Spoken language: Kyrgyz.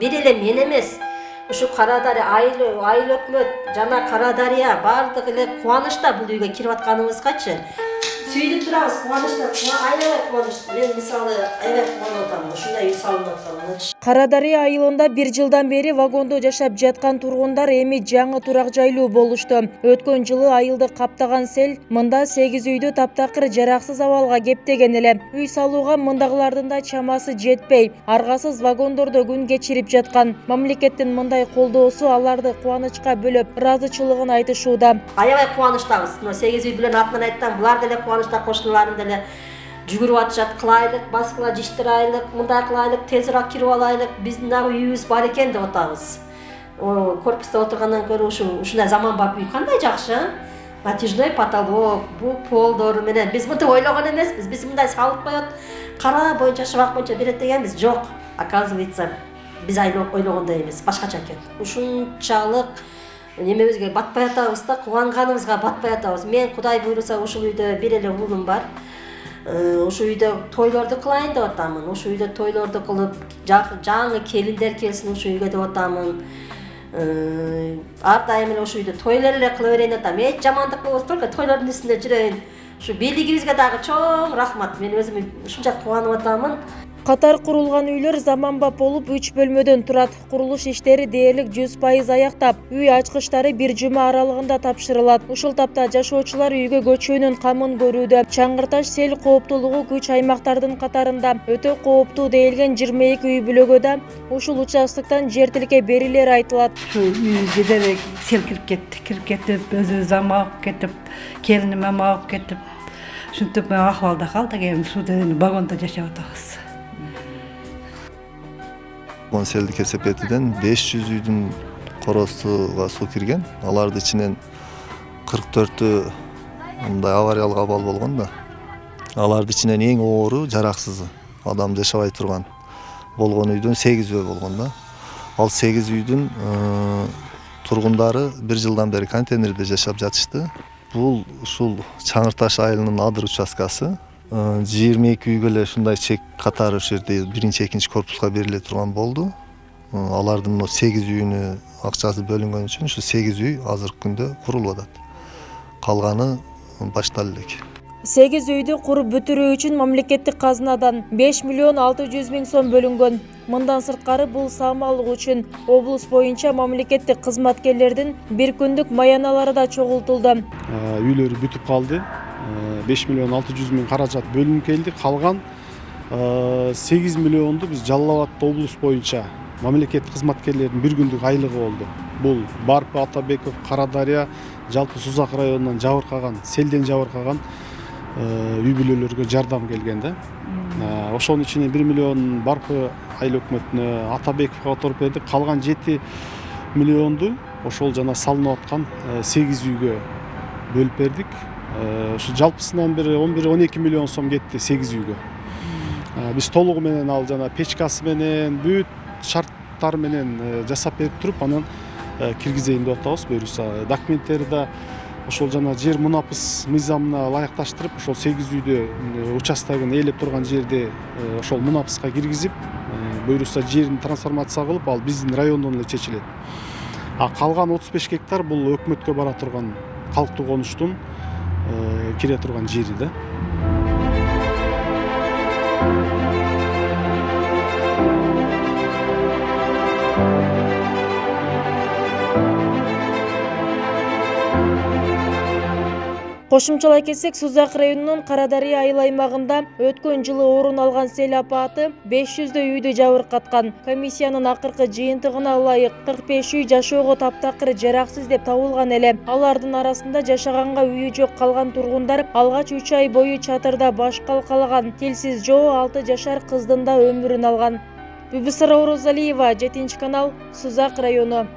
Бир эле мен эмес, ушу Карадария айыл өкмөт жана Карадария бардыгы эле кубанычта бул үйгө кирип атканыбызгачы. Сүйлүп турабыз, кубанычта, аябай кубанычта. Мен мисалы аябай кубанып атам, ушундай үй салынып атканына. Карадария айылында 1 жылдан бери вагондо жашап жаткан тургундар эми жаңы турак жайлуу болушту. Өткөн жылы айылды каптаган сел мында 8 үйдү таптакыр жараксыз абалга кептеген эле. Үй салууга мындагылардын да чамасы жетпей, аргасыз вагондордо күн кечирип жаткан. Мамлекеттин мындай колдоосу аларды кубанычка бөлөп, ыраазычылыгын айтышууда. Аябай кубанычтабыз. 8 үй билен атын айттым, булар деле кубанычта, кошуналарым деле жүгүрүп атышат, кылайлык, баскыла жиштирайлык, мындай кылайлык, тезирээк кирип алайлык, биздин дагы үйүбүз бар экен деп атабыз. Корпуста отургандан көрө ушундай заманбап үй кандай жакшы, натяжной потолок, бул полдор менен биз мынтип ойлогон эмеспиз. Биз мындай салып коет, кара боюнча, шыбак боюнча берет дегенбиз. Жок, оказывается, биз ойлогондой эмес, башкача экен. Ушунчалык немебизге батпай атабыз да, кубанганыбызга батпай атабыз. Мен Кудай буйруса ушул үйдө бир эле уулум бар. Ошо үйдө тойлорду кылайын деп атамын. Ошо үйдө тойлорду кылып, жаңы келиндер келсин ошо үйгө деп атамын. Ар дайым эле ошо үйдө тойлор эле кыла берейин деп атам. Эч жамандык болбосо, только тойлордун үстүндө жүрөйүн. Ушу бийлигибизге дагы чоң рахмат. Мен өзүм ушунча кубанып атамын. Катар курулган үйлөр заманбап болуп 3 бөлмөдөн турат. Курулуш иштери дээрлик 100% аяктап, үй ачкычтары 1 жума аралыгында тапшырылат. Ушул тапта жашоочулар үйгө көчүүнүн камын көрүүдө. Чаңгырташ сел кооптуулугу күч аймактардын катарында. Өтө кооптуу дейилген 22 үй бүлөгө да ушул участоктон жер тилке берилери айтылат. Ушул үйгө деле сел кирип кетип, өзүбүз амагып кетип, келиним амагып кетип, ушинтип акыбалда калдык. Эми ушул вагондо жашап атабыз. Селди кесепетиден 500 үйдүн коросуга суу кирген. Алардын ичинен 44 мындай авариялык абал болгон да. Алардын ичинен эң оору жараксызы, адам жашабай турган болгон үйдөн 8 үй болгон да. Ал 8 үйдүн тургундары 1 жылдан бери контейнерде жашап жатышты. Бул ушул Чаңгырташ айылынын Адыр участкасы. 22 үйгө эле ушундай чек катары ошол жерде 1-2 корпуска бериле турган болду. Алардын 8 үйүнө акчасы бөлүнгөн үчүн ушу 8 үй азыркы күндө курулуп атат. Калганы башталып элек. 8 үйдү куруп бүтүрүү үчүн мамлекеттик казынадан 5 миллион 600 миң сом бөлүнгөн. Мындан сырткары бул саамалык үчүн облус боюнча мамлекеттик кызматкерлердин бир күндүк маяналары да чогултулду. Үйлөр бүтүп калды. 5 миллион 600 миң каражат бөлүнүп келди. Калган 8 миллионду биз Жалал Абад облус боюнча мамлекеттик кызматкерлердин бир күндүк айлыгы болду. Бул Барпы, Атабеков, Карадария, жалпы Сузак районунан жабыркаган, селден жабыркаган үй бүлөлөргө жардам келген да. Ошонун ичинен 1 миллион Барпы айыл өкмөтүнө, Атабековго отуруп бердик. Калган 7 миллионду ошол жана салынып аткан 8 үйгө бөлүп бердик. Ушу жалпысынан бир 11-12 миллион сом кетти 8 үйгө. Биз толугу менен ал жана печкасы менен, бүт шарттары менен жасап берип туруп, анан киргизейин деп атабыз. Буюрса документтери да ошол жана жер мунапыс мыйзамына ылайыкташтырып, ошол 8 үйдө участогун ээлеп турган жерде ошол мунапыска киргизип, буюрса жерин трансформация кылып, ал биздин райондон эле чечилет. Калган 35 гектар бул өкмөткө бара турган калктуу конуштун кире турган жери да. Кошумчалай кетсек, Сузак районунун Карадария айыл аймагында өткөн жылы орун алган сел апаты 500 үйдү жабыркаткан. Комиссиянын акыркы жыйынтыгына ылайык 45 үй жашоого таптакыр жараксыз деп табылган эле. Алардын арасында жашаганга үйү жок калган тургундар алгач 3 ай бою чатырда баш калкалаган. Телсиз жоо 6 жашар кыздын да өмүрүн алган. Бүбүсара Орозалиева, 7 канал, Сузак району.